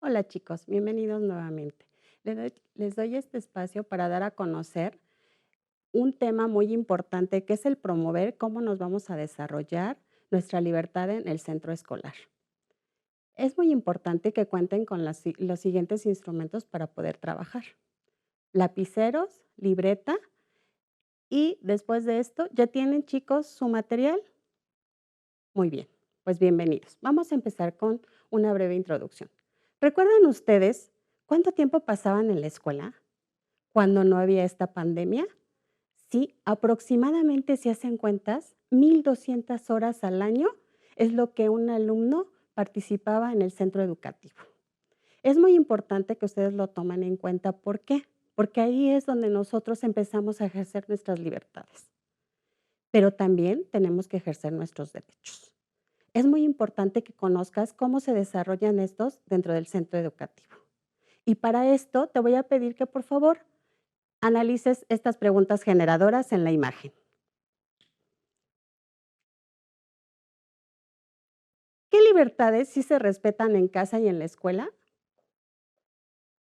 Hola chicos, bienvenidos nuevamente. Les doy este espacio para dar a conocer un tema muy importante que es el promover cómo nos vamos a desarrollar nuestra libertad en el centro escolar. Es muy importante que cuenten con los siguientes instrumentos para poder trabajar. Lapiceros, libreta y después de esto, ¿ya tienen chicos su material? Muy bien, pues bienvenidos. Vamos a empezar con una breve introducción. ¿Recuerdan ustedes cuánto tiempo pasaban en la escuela cuando no había esta pandemia? Sí, aproximadamente, si hacen cuentas, 1,200 horas al año es lo que un alumno participaba en el centro educativo. Es muy importante que ustedes lo tomen en cuenta. ¿Por qué? Porque ahí es donde nosotros empezamos a ejercer nuestras libertades, pero también tenemos que ejercer nuestros derechos. Es muy importante que conozcas cómo se desarrollan estos dentro del centro educativo. Y para esto te voy a pedir que por favor analices estas preguntas generadoras en la imagen. ¿Qué libertades sí se respetan en casa y en la escuela?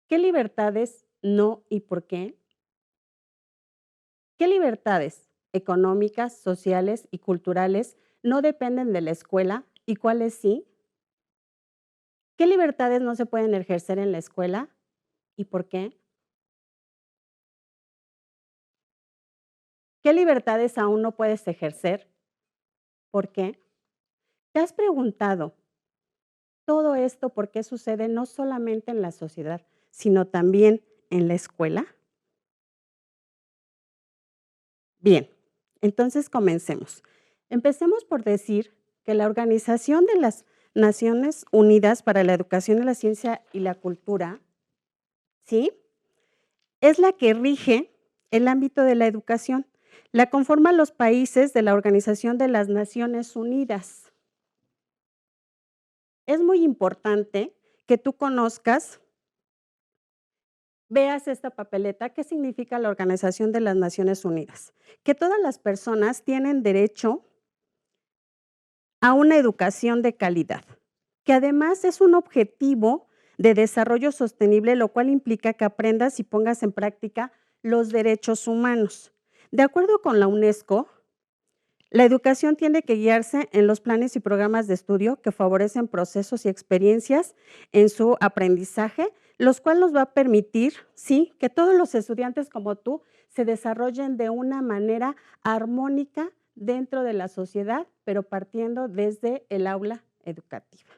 ¿Qué libertades no y por qué? ¿Qué libertades económicas, sociales y culturales no dependen de la escuela y cuáles sí? ¿Qué libertades no se pueden ejercer en la escuela y por qué? ¿Qué libertades aún no puedes ejercer? ¿Por qué? ¿Te has preguntado todo esto por qué sucede no solamente en la sociedad, sino también en la escuela? Bien, entonces comencemos. Empecemos por decir que la Organización de las Naciones Unidas para la Educación, la Ciencia y la Cultura, ¿sí?, es la que rige el ámbito de la educación. La conforman los países de la Organización de las Naciones Unidas. Es muy importante que tú conozcas, veas esta papeleta. ¿Qué significa la Organización de las Naciones Unidas? Que todas las personas tienen derecho a una educación de calidad, que además es un objetivo de desarrollo sostenible, lo cual implica que aprendas y pongas en práctica los derechos humanos. De acuerdo con la UNESCO, la educación tiene que guiarse en los planes y programas de estudio que favorecen procesos y experiencias en su aprendizaje, los cuales nos va a permitir, sí, que todos los estudiantes como tú se desarrollen de una manera armónica dentro de la sociedad, pero partiendo desde el aula educativa.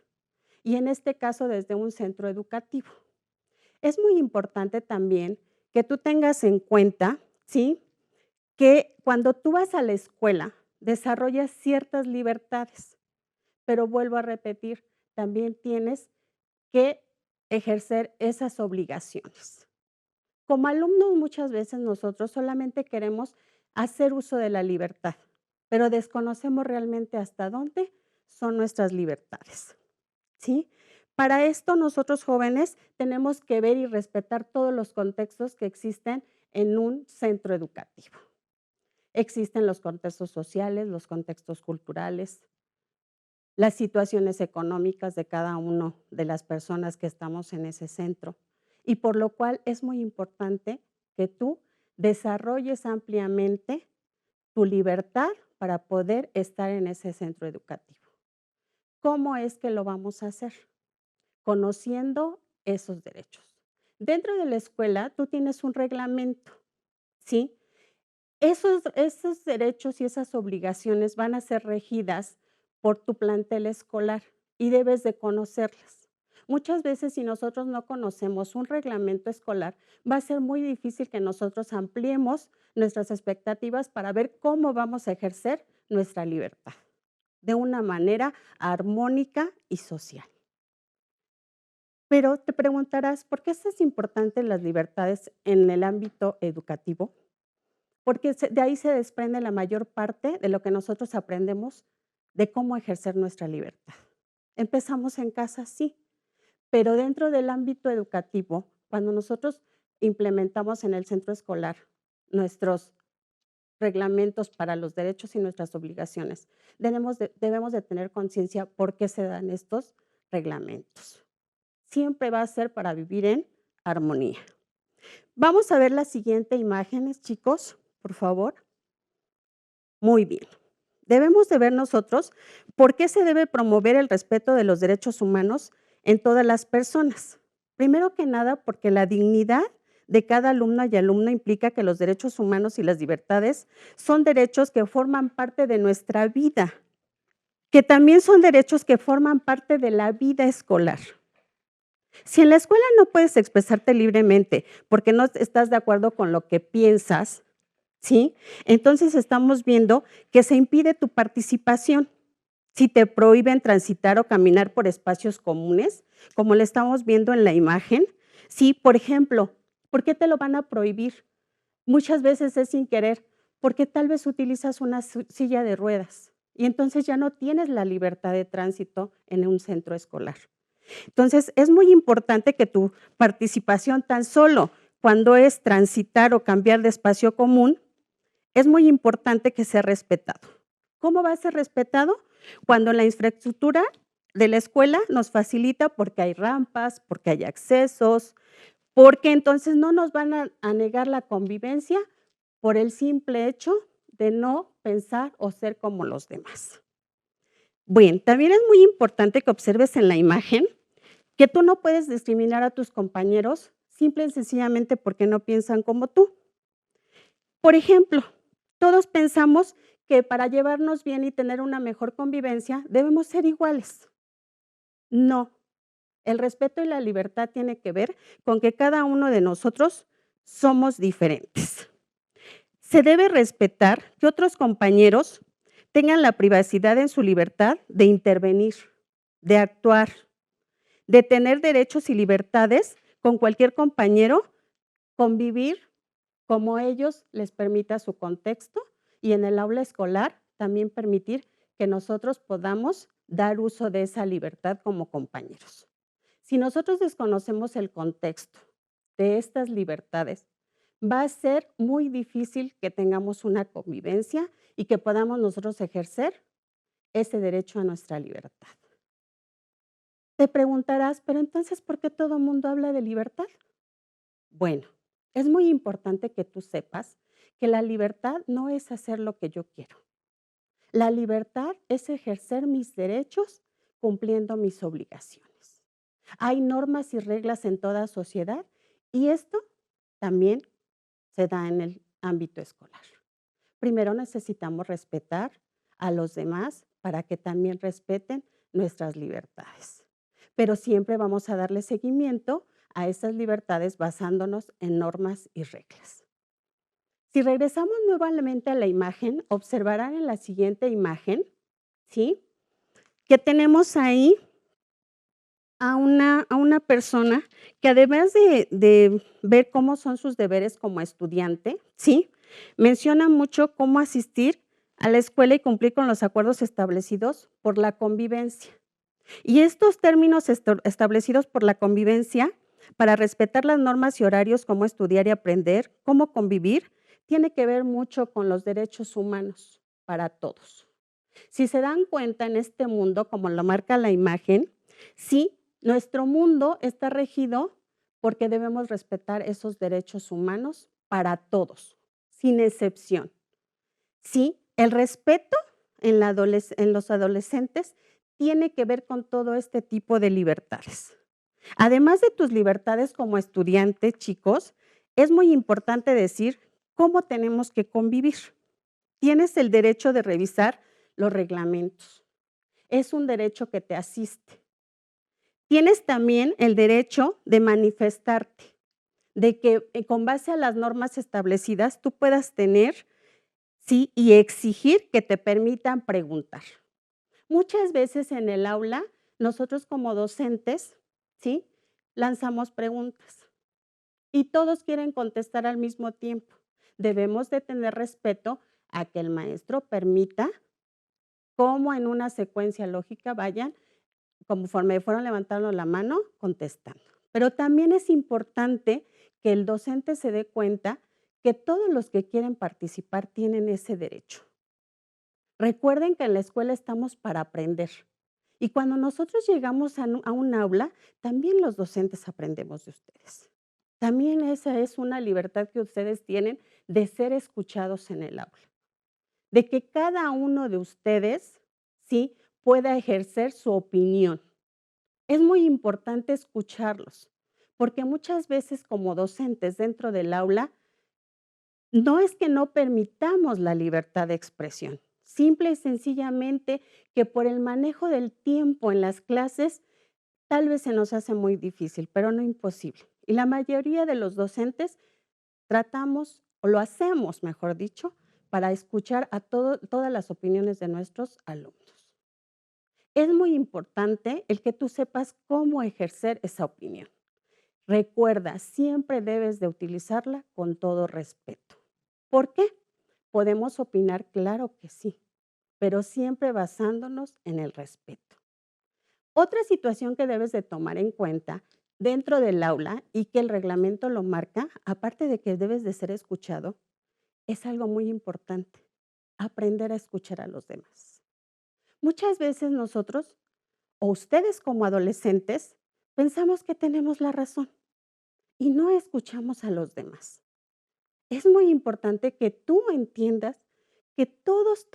Y en este caso, desde un centro educativo. Es muy importante también que tú tengas en cuenta, ¿sí?, que cuando tú vas a la escuela, desarrollas ciertas libertades, pero vuelvo a repetir, también tienes que ejercer esas obligaciones. Como alumnos, muchas veces nosotros solamente queremos hacer uso de la libertad, pero desconocemos realmente hasta dónde son nuestras libertades, ¿sí? Para esto, nosotros jóvenes tenemos que ver y respetar todos los contextos que existen en un centro educativo. Existen los contextos sociales, los contextos culturales, las situaciones económicas de cada uno de las personas que estamos en ese centro, y por lo cual es muy importante que tú desarrolles ampliamente tu libertad para poder estar en ese centro educativo. ¿Cómo es que lo vamos a hacer? Conociendo esos derechos. Dentro de la escuela, tú tienes un reglamento, ¿sí? Esos derechos y esas obligaciones van a ser regidas por tu plantel escolar y debes de conocerlas. Muchas veces, si nosotros no conocemos un reglamento escolar, va a ser muy difícil que nosotros ampliemos nuestras expectativas para ver cómo vamos a ejercer nuestra libertad de una manera armónica y social. Pero te preguntarás, ¿por qué es importante las libertades en el ámbito educativo? Porque de ahí se desprende la mayor parte de lo que nosotros aprendemos de cómo ejercer nuestra libertad. Empezamos en casa, sí, pero dentro del ámbito educativo, cuando nosotros implementamos en el centro escolar nuestros reglamentos para los derechos y nuestras obligaciones, debemos de tener conciencia por qué se dan estos reglamentos, siempre va a ser para vivir en armonía. Vamos a ver las siguientes imágenes, chicos, por favor. Muy bien. Debemos de ver nosotros por qué se debe promover el respeto de los derechos humanos en todas las personas. Primero que nada, porque la dignidad de cada alumna y alumno implica que los derechos humanos y las libertades son derechos que forman parte de nuestra vida, que también son derechos que forman parte de la vida escolar. Si en la escuela no puedes expresarte libremente porque no estás de acuerdo con lo que piensas, ¿sí? Entonces estamos viendo que se impide tu participación. Si te prohíben transitar o caminar por espacios comunes, como lo estamos viendo en la imagen, sí, por ejemplo, ¿por qué te lo van a prohibir? Muchas veces es sin querer, porque tal vez utilizas una silla de ruedas y entonces ya no tienes la libertad de tránsito en un centro escolar. Entonces, es muy importante que tu participación tan solo cuando es transitar o cambiar de espacio común, es muy importante que sea respetado. ¿Cómo va a ser respetado? Cuando la infraestructura de la escuela nos facilita porque hay rampas, porque hay accesos, porque entonces no nos van a negar la convivencia por el simple hecho de no pensar o ser como los demás. Bueno, también es muy importante que observes en la imagen que tú no puedes discriminar a tus compañeros simple y sencillamente porque no piensan como tú. Por ejemplo, todos pensamos que para llevarnos bien y tener una mejor convivencia debemos ser iguales. No, el respeto y la libertad tiene que ver con que cada uno de nosotros somos diferentes. Se debe respetar que otros compañeros tengan la privacidad en su libertad de intervenir, de actuar, de tener derechos y libertades con cualquier compañero, convivir como ellos les permita su contexto y en el aula escolar también permitir que nosotros podamos dar uso de esa libertad como compañeros. Si nosotros desconocemos el contexto de estas libertades, va a ser muy difícil que tengamos una convivencia y que podamos nosotros ejercer ese derecho a nuestra libertad. Te preguntarás, pero entonces, ¿por qué todo el mundo habla de libertad? Bueno, es muy importante que tú sepas que la libertad no es hacer lo que yo quiero. La libertad es ejercer mis derechos cumpliendo mis obligaciones. Hay normas y reglas en toda sociedad y esto también se da en el ámbito escolar. Primero necesitamos respetar a los demás para que también respeten nuestras libertades. Pero siempre vamos a darle seguimiento a esas libertades basándonos en normas y reglas. Si regresamos nuevamente a la imagen, observarán en la siguiente imagen, ¿sí? Que tenemos ahí a una persona que además de ver cómo son sus deberes como estudiante, ¿sí? Menciona mucho cómo asistir a la escuela y cumplir con los acuerdos establecidos por la convivencia. Y estos términos establecidos por la convivencia para respetar las normas y horarios, cómo estudiar y aprender, cómo convivir, tiene que ver mucho con los derechos humanos para todos. Si se dan cuenta en este mundo, como lo marca la imagen, sí, nuestro mundo está regido porque debemos respetar esos derechos humanos para todos, sin excepción. Sí, el respeto en los adolescentes tiene que ver con todo este tipo de libertades. Además de tus libertades como estudiante, chicos, es muy importante decir cómo tenemos que convivir. Tienes el derecho de revisar los reglamentos. Es un derecho que te asiste. Tienes también el derecho de manifestarte, de que con base a las normas establecidas tú puedas tener, sí, y exigir que te permitan preguntar. Muchas veces en el aula, nosotros como docentes, ¿sí? Lanzamos preguntas y todos quieren contestar al mismo tiempo. Debemos de tener respeto a que el maestro permita cómo en una secuencia lógica vayan, conforme fueron levantando la mano, contestando. Pero también es importante que el docente se dé cuenta que todos los que quieren participar tienen ese derecho. Recuerden que en la escuela estamos para aprender Y cuando nosotros llegamos a un aula, también los docentes aprendemos de ustedes. También esa es una libertad que ustedes tienen de ser escuchados en el aula, de que cada uno de ustedes, ¿sí?, pueda ejercer su opinión. Es muy importante escucharlos, porque muchas veces como docentes dentro del aula, no es que no permitamos la libertad de expresión, simple y sencillamente que por el manejo del tiempo en las clases, tal vez se nos hace muy difícil, pero no imposible. Y la mayoría de los docentes tratamos, o lo hacemos, mejor dicho, para escuchar a todas las opiniones de nuestros alumnos. Es muy importante el que tú sepas cómo ejercer esa opinión. Recuerda, siempre debes de utilizarla con todo respeto. ¿Por qué? Podemos opinar, claro que sí, pero siempre basándonos en el respeto. Otra situación que debes de tomar en cuenta dentro del aula y que el reglamento lo marca, aparte de que debes de ser escuchado, es algo muy importante, aprender a escuchar a los demás. Muchas veces nosotros, o ustedes como adolescentes, pensamos que tenemos la razón y no escuchamos a los demás. Es muy importante que tú entiendas que todos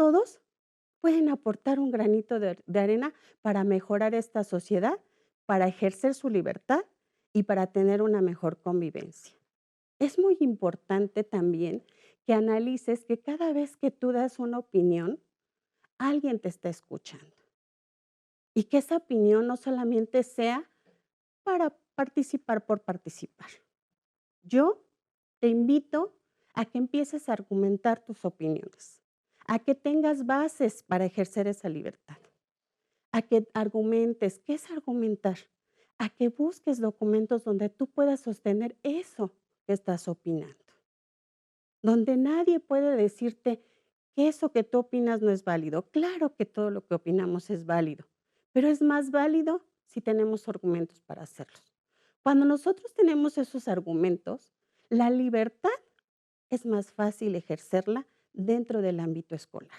pueden aportar un granito de arena para mejorar esta sociedad, para ejercer su libertad y para tener una mejor convivencia. Es muy importante también que analices que cada vez que tú das una opinión, alguien te está escuchando y que esa opinión no solamente sea para participar por participar. Yo te invito a que empieces a argumentar tus opiniones, a que tengas bases para ejercer esa libertad, a que argumentes. ¿Qué es argumentar? A que busques documentos donde tú puedas sostener eso que estás opinando, donde nadie puede decirte que eso que tú opinas no es válido. Claro que todo lo que opinamos es válido, pero es más válido si tenemos argumentos para hacerlos. Cuando nosotros tenemos esos argumentos, la libertad es más fácil ejercerla dentro del ámbito escolar.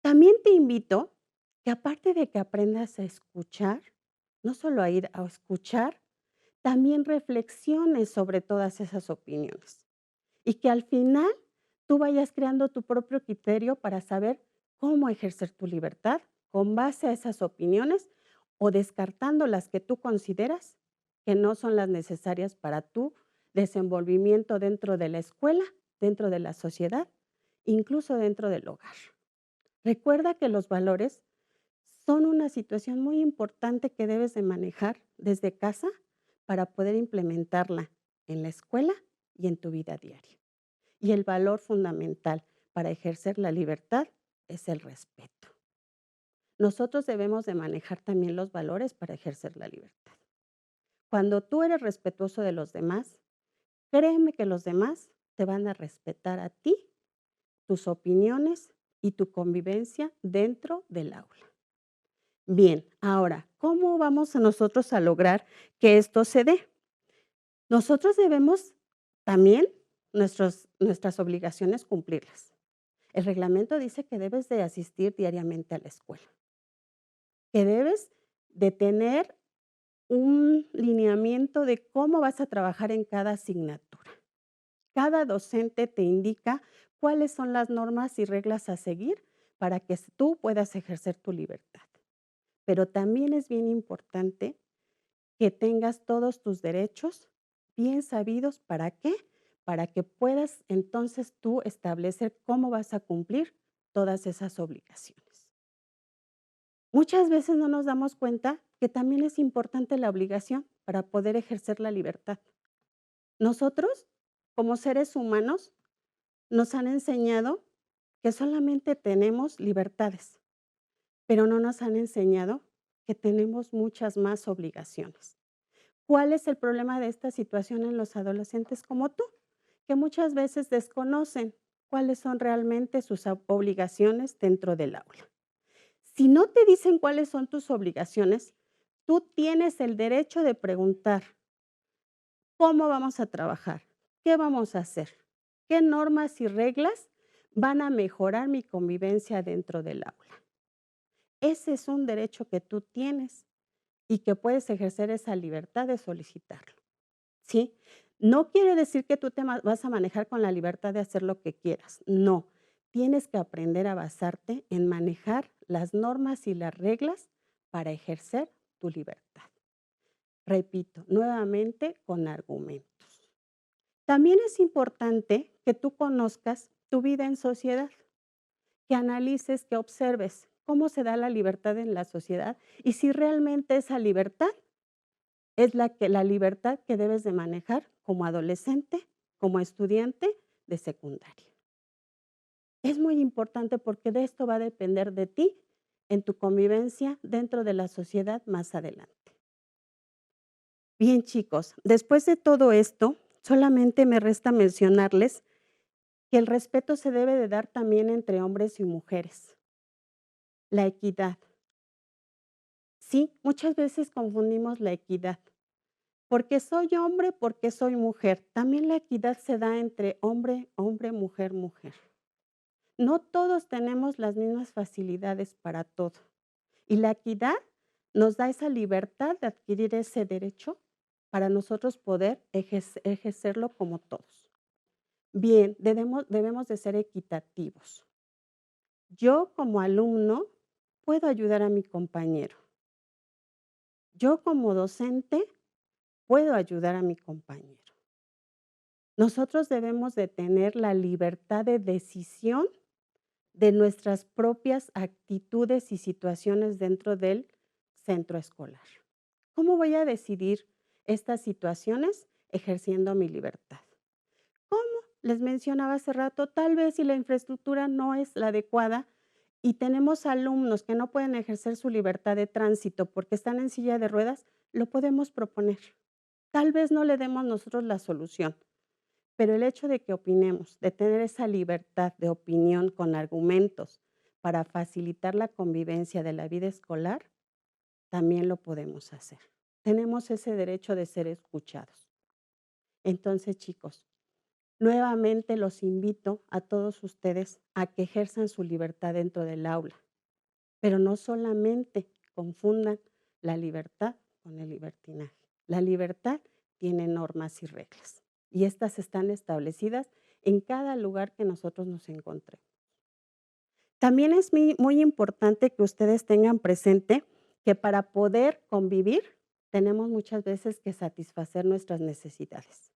También te invito que aparte de que aprendas a escuchar, no solo a ir a escuchar, también reflexiones sobre todas esas opiniones y que al final tú vayas creando tu propio criterio para saber cómo ejercer tu libertad con base a esas opiniones o descartando las que tú consideras que no son las necesarias para tu desenvolvimiento dentro de la escuela, dentro de la sociedad, incluso dentro del hogar. Recuerda que los valores son una situación muy importante que debes de manejar desde casa para poder implementarla en la escuela y en tu vida diaria. Y el valor fundamental para ejercer la libertad es el respeto. Nosotros debemos de manejar también los valores para ejercer la libertad. Cuando tú eres respetuoso de los demás, créeme que los demás te van a respetar a ti, tus opiniones y tu convivencia dentro del aula. Bien, ahora, ¿cómo vamos a nosotros a lograr que esto se dé? Nosotros debemos también nuestras obligaciones cumplirlas. El reglamento dice que debes de asistir diariamente a la escuela, que debes de tener un lineamiento de cómo vas a trabajar en cada asignatura. Cada docente te indica cuáles son las normas y reglas a seguir para que tú puedas ejercer tu libertad. Pero también es bien importante que tengas todos tus derechos bien sabidos. ¿Para qué? Para que puedas entonces tú establecer cómo vas a cumplir todas esas obligaciones. Muchas veces no nos damos cuenta que también es importante la obligación para poder ejercer la libertad. Nosotros, como seres humanos, nos han enseñado que solamente tenemos libertades, pero no nos han enseñado que tenemos muchas más obligaciones. ¿Cuál es el problema de esta situación en los adolescentes como tú? Que muchas veces desconocen cuáles son realmente sus obligaciones dentro del aula. Si no te dicen cuáles son tus obligaciones, tú tienes el derecho de preguntar, ¿cómo vamos a trabajar? ¿Qué vamos a hacer? ¿Qué normas y reglas van a mejorar mi convivencia dentro del aula? ese es un derecho que tú tienes y que puedes ejercer esa libertad de solicitarlo, ¿sí? No quiere decir que tú te vas a manejar con la libertad de hacer lo que quieras, no. Tienes que aprender a basarte en manejar las normas y las reglas para ejercer tu libertad. Repito, nuevamente con argumentos. También es importante que tú conozcas tu vida en sociedad, que analices, que observes cómo se da la libertad en la sociedad y si realmente esa libertad es la libertad que debes de manejar como adolescente, como estudiante de secundaria. Es muy importante porque de esto va a depender de ti en tu convivencia dentro de la sociedad más adelante. Bien, chicos, después de todo esto, solamente me resta mencionarles que el respeto se debe de dar también entre hombres y mujeres. La equidad. Sí, muchas veces confundimos la equidad. Porque soy hombre, porque soy mujer. También la equidad se da entre hombre, hombre, mujer, mujer. No todos tenemos las mismas facilidades para todo. Y la equidad nos da esa libertad de adquirir ese derecho para nosotros poder ejercerlo como todos. Bien, debemos de ser equitativos. Yo como alumno puedo ayudar a mi compañero. Yo como docente puedo ayudar a mi compañero. Nosotros debemos de tener la libertad de decisión de nuestras propias actitudes y situaciones dentro del centro escolar. ¿Cómo voy a decidir estas situaciones? Ejerciendo mi libertad. ¿Cómo? Les mencionaba hace rato, tal vez si la infraestructura no es la adecuada y tenemos alumnos que no pueden ejercer su libertad de tránsito porque están en silla de ruedas, lo podemos proponer. Tal vez no le demos nosotros la solución, pero el hecho de que opinemos, de tener esa libertad de opinión con argumentos para facilitar la convivencia de la vida escolar, también lo podemos hacer. Tenemos ese derecho de ser escuchados. Entonces, chicos, nuevamente los invito a todos ustedes a que ejerzan su libertad dentro del aula, pero no solamente confundan la libertad con el libertinaje. La libertad tiene normas y reglas y estas están establecidas en cada lugar que nosotros nos encontremos. También es muy importante que ustedes tengan presente que para poder convivir tenemos muchas veces que satisfacer nuestras necesidades.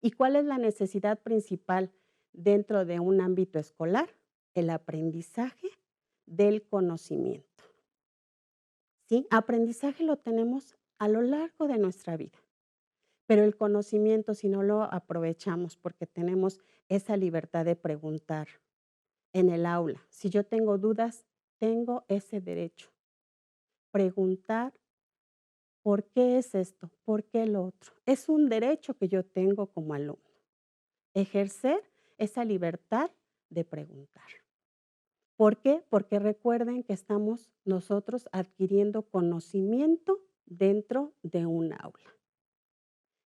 ¿Y cuál es la necesidad principal dentro de un ámbito escolar? El aprendizaje del conocimiento. ¿Sí? Aprendizaje lo tenemos a lo largo de nuestra vida, pero el conocimiento, si no lo aprovechamos porque tenemos esa libertad de preguntar en el aula, si yo tengo dudas, tengo ese derecho. Preguntar, ¿por qué es esto? ¿Por qué lo otro? Es un derecho que yo tengo como alumno. Ejercer esa libertad de preguntar. ¿Por qué? Porque recuerden que estamos nosotros adquiriendo conocimiento dentro de un aula.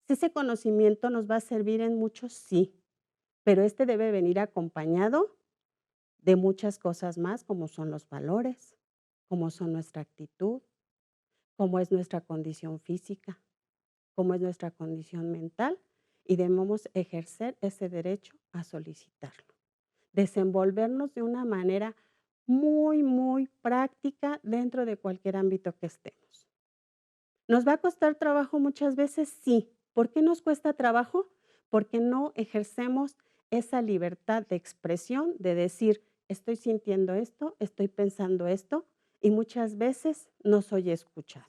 Si ese conocimiento nos va a servir en muchos, sí, pero este debe venir acompañado de muchas cosas más, como son los valores, como son nuestra actitud, como es nuestra condición física, como es nuestra condición mental, y debemos ejercer ese derecho a solicitarlo. Desenvolvernos de una manera muy, muy práctica dentro de cualquier ámbito que estemos. ¿Nos va a costar trabajo muchas veces? Sí. ¿Por qué nos cuesta trabajo? Porque no ejercemos esa libertad de expresión, de decir, estoy sintiendo esto, estoy pensando esto, y muchas veces no soy escuchado.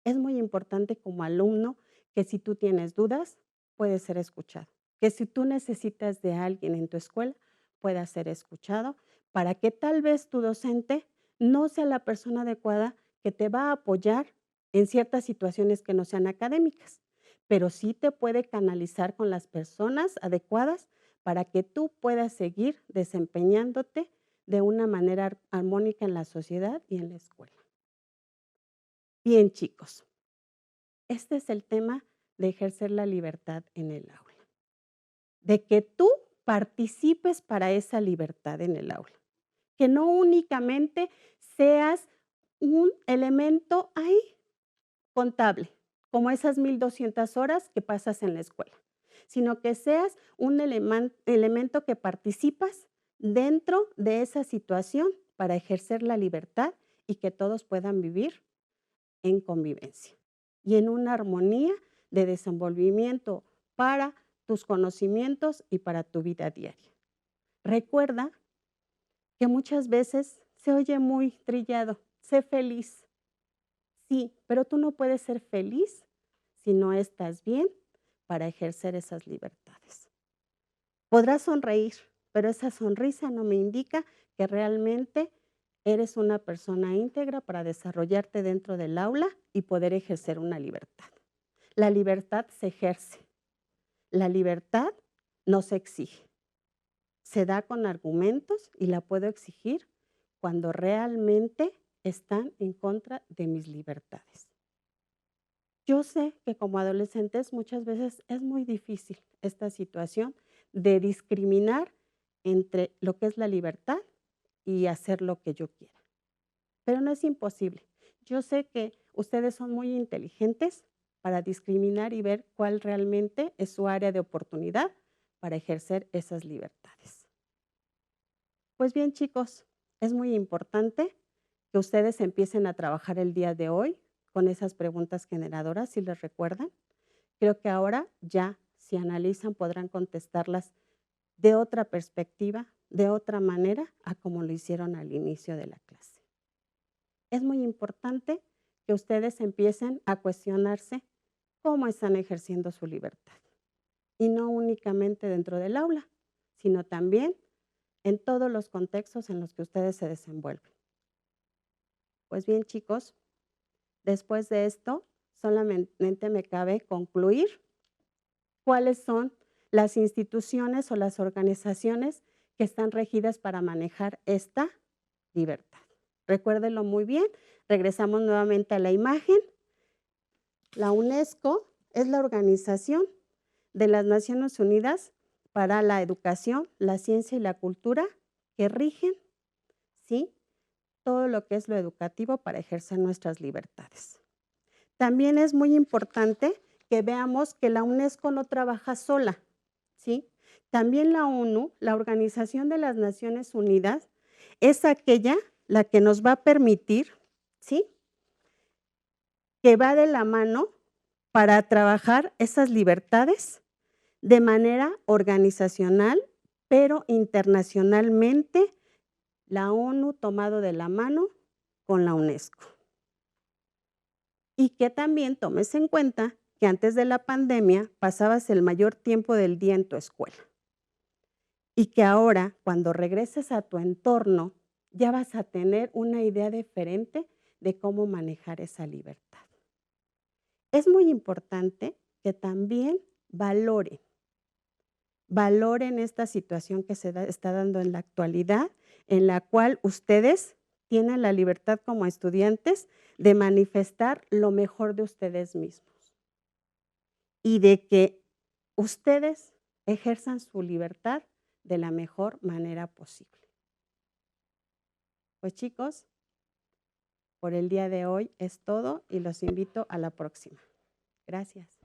Es muy importante como alumno que si tú tienes dudas, puedes ser escuchado. Que si tú necesitas de alguien en tu escuela, pueda ser escuchado para que tal vez tu docente no sea la persona adecuada que te va a apoyar en ciertas situaciones que no sean académicas, pero sí te puede canalizar con las personas adecuadas para que tú puedas seguir desempeñándote de una manera armónica en la sociedad y en la escuela. Bien, chicos, este es el tema de ejercer la libertad en el aula, de que tú participes para esa libertad en el aula, que no únicamente seas un elemento ahí contable, como esas 1,200 horas que pasas en la escuela, sino que seas un elemento que participas dentro de esa situación para ejercer la libertad y que todos puedan vivir en convivencia y en una armonía de desenvolvimiento para tus conocimientos y para tu vida diaria. Recuerda que muchas veces se oye muy trillado, sé feliz. Sí, pero tú no puedes ser feliz si no estás bien para ejercer esas libertades. Podrás sonreír, pero esa sonrisa no me indica que realmente eres una persona íntegra para desarrollarte dentro del aula y poder ejercer una libertad. La libertad se ejerce, la libertad no se exige. Se da con argumentos y la puedo exigir cuando realmente están en contra de mis libertades. Yo sé que como adolescentes muchas veces es muy difícil esta situación de discriminar entre lo que es la libertad y hacer lo que yo quiera, pero no es imposible. Yo sé que ustedes son muy inteligentes para discriminar y ver cuál realmente es su área de oportunidad para ejercer esas libertades. Pues bien, chicos, es muy importante que ustedes empiecen a trabajar el día de hoy con esas preguntas generadoras, si les recuerdan. Creo que ahora ya, si analizan, podrán contestarlas de otra perspectiva, de otra manera, a como lo hicieron al inicio de la clase. Es muy importante que ustedes empiecen a cuestionarse cómo están ejerciendo su libertad. Y no únicamente dentro del aula, sino también en todos los contextos en los que ustedes se desenvuelven. Pues bien, chicos, después de esto, solamente me cabe concluir cuáles son las instituciones o las organizaciones que están regidas para manejar esta libertad. Recuérdenlo muy bien, regresamos nuevamente a la imagen. La UNESCO es la Organización de las Naciones Unidas para la Educación, la Ciencia y la Cultura que rigen, ¿sí?, todo lo que es lo educativo para ejercer nuestras libertades. También es muy importante que veamos que la UNESCO no trabaja sola, ¿sí? También la ONU, la Organización de las Naciones Unidas, es aquella la que nos va a permitir, ¿sí?, que va de la mano para trabajar esas libertades de manera organizacional, pero internacionalmente, la ONU tomado de la mano con la UNESCO. Y que también tomes en cuenta que antes de la pandemia pasabas el mayor tiempo del día en tu escuela. Y que ahora, cuando regreses a tu entorno, ya vas a tener una idea diferente de cómo manejar esa libertad. Es muy importante que también valoren esta situación que se está dando en la actualidad, en la cual ustedes tienen la libertad como estudiantes de manifestar lo mejor de ustedes mismos y de que ustedes ejerzan su libertad de la mejor manera posible. Pues chicos, por el día de hoy es todo y los invito a la próxima. Gracias.